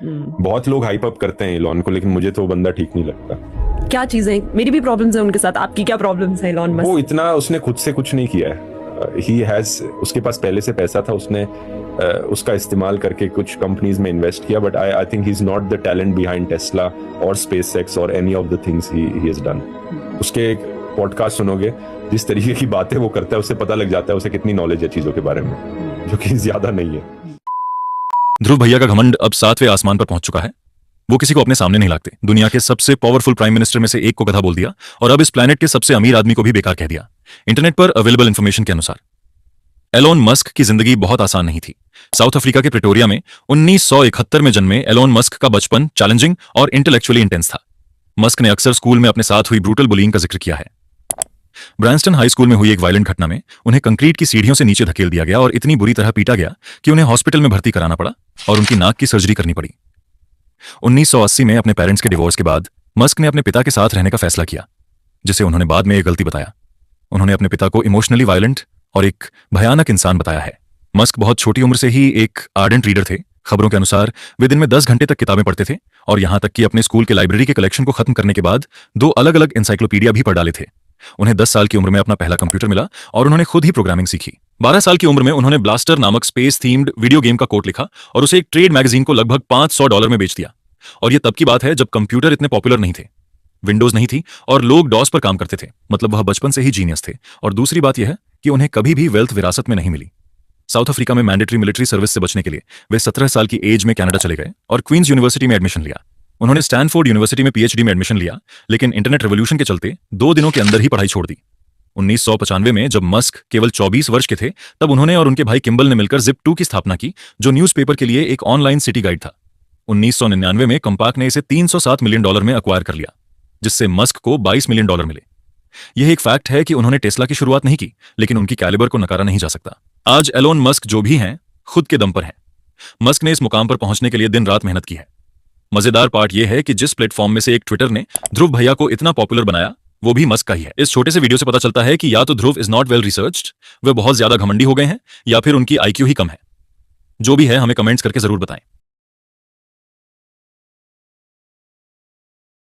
बहुत लोग hype up करते हैं इलॉन को, लेकिन मुझे तो वो बंदा ठीक नहीं लगता। क्या चीजें, मेरी भी प्रॉब्लम्स है उनके साथ, आपकी क्या प्रॉब्लम्स है इलॉन मस्क? वो इतना उसने खुद से कुछ नहीं किया है। ही हैज, उसके पास पहले से पैसा था, उसने उसका इस्तेमाल करके कुछ कंपनीज में इन्वेस्ट किया, but I think he is not the talent behind Tesla और स्पेसएक्स और any of the things he has done. उसके एक पॉडकास्ट सुनोगे, जिस तरीके की बातें वो करता है उससे पता लग जाता है उसे कितनी नॉलेज है चीजों के बारे में, जो कि ज्यादा नहीं है। ध्रुव भैया का घमंड अब 7वें आसमान पर पहुंच चुका है। वो किसी को अपने सामने नहीं लागते। दुनिया के सबसे पावरफुल प्राइम मिनिस्टर में से एक को गधा बोल दिया और अब इस प्लेनेट के सबसे अमीर आदमी को भी बेकार कह दिया। इंटरनेट पर अवेलेबल इंफॉर्मेशन के अनुसार एलोन मस्क की जिंदगी बहुत आसान नहीं थी। साउथ अफ्रीका के प्रिटोरिया में 1971 में जन्मे एलोन मस्क का बचपन चैलेंजिंग और इंटेलेक्चुअली इंटेंस था। मस्क ने अक्सर स्कूल में अपने साथ हुई ब्रूटल बुलिंग का जिक्र किया है। ब्रांस्टन हाई स्कूल में हुई एक वायलेंट घटना में उन्हें कंक्रीट की सीढ़ियों से नीचे धकेल दिया गया और इतनी बुरी तरह पीटा गया कि उन्हें हॉस्पिटल में भर्ती कराना पड़ा और उनकी नाक की सर्जरी करनी पड़ी। 1980 में अपने पेरेंट्स के डिवोर्स के बाद मस्क ने अपने पिता के साथ रहने का फैसला किया, जिसे उन्होंने बाद में एक गलती बताया। उन्होंने अपने पिता को इमोशनली वायलेंट और एक भयानक इंसान बताया है। मस्क बहुत छोटी उम्र से ही एक आर्डेंट रीडर थे। खबरों के अनुसार वे दिन में 10 घंटे तक किताबें पढ़ते थे और यहां तक कि अपने स्कूल के लाइब्रेरी के कलेक्शन को खत्म करने के बाद 2 अलग-अलग एनसाइक्लोपीडिया भी पढ़ डाले थे। उन्हें 10 साल की उम्र में अपना पहला कंप्यूटर मिला और उन्होंने खुद ही प्रोग्रामिंग सीखी। 12 साल की उम्र में उन्होंने ब्लास्टर नामक स्पेस थीम्ड वीडियो गेम का कोड लिखा और उसे एक ट्रेड मैगजीन को लगभग $500 में बेच दिया। और यह तब की बात है जब कंप्यूटर इतने पॉपुलर नहीं थे, विंडोज नहीं थी और लोग डॉस पर काम करते थे। मतलब वह बचपन से ही जीनियस थे। और दूसरी बात यह है कि उन्हें कभी भी वेल्थ विरासत में नहीं मिली। साउथ अफ्रीका में मैंडेटरी मिलिट्री सर्विस से बचने के लिए वे 17 साल की एज में कनाडा चले गए और क्वींस यूनिवर्सिटी में एडमिशन लिया। उन्होंने स्टैनफोर्ड यूनिवर्सिटी में पीएचडी में एडमिशन लिया, लेकिन इंटरनेट रेवोल्यूशन के चलते 2 दिनों के अंदर ही पढ़ाई छोड़ दी। 1995 में जब मस्क केवल 24 वर्ष के थे, तब उन्होंने और उनके भाई किम्बल ने मिलकर Zip2 की स्थापना की, जो न्यूज़पेपर के लिए एक ऑनलाइन सिटी गाइड था। 1999 में कंपाक ने इसे $307 मिलियन में अक्वायर कर लिया, जिससे मस्क को $22 मिलियन मिले। यह एक फैक्ट है कि उन्होंने टेस्ला की शुरुआत नहीं की, लेकिन उनकी कैलिबर को नकारा नहीं जा सकता। आज एलोन मस्क जो भी हैं, खुद के दम पर हैं। मस्क ने इस मुकाम पर पहुंचने के लिए दिन रात मेहनत की है। मजेदार पार्ट यह है कि जिस प्लेटफॉर्म में से एक ट्विटर ने ध्रुव भैया को इतना पॉपुलर बनाया, वो भी मस्क का ही है। इस छोटे से वीडियो से पता चलता है कि या तो ध्रुव इज नॉट वेल रिसर्च्ड, वे बहुत ज्यादा घमंडी हो गए हैं, या फिर उनकी आईक्यू ही कम है। जो भी है, हमें कमेंट्स करके जरूर बताएं।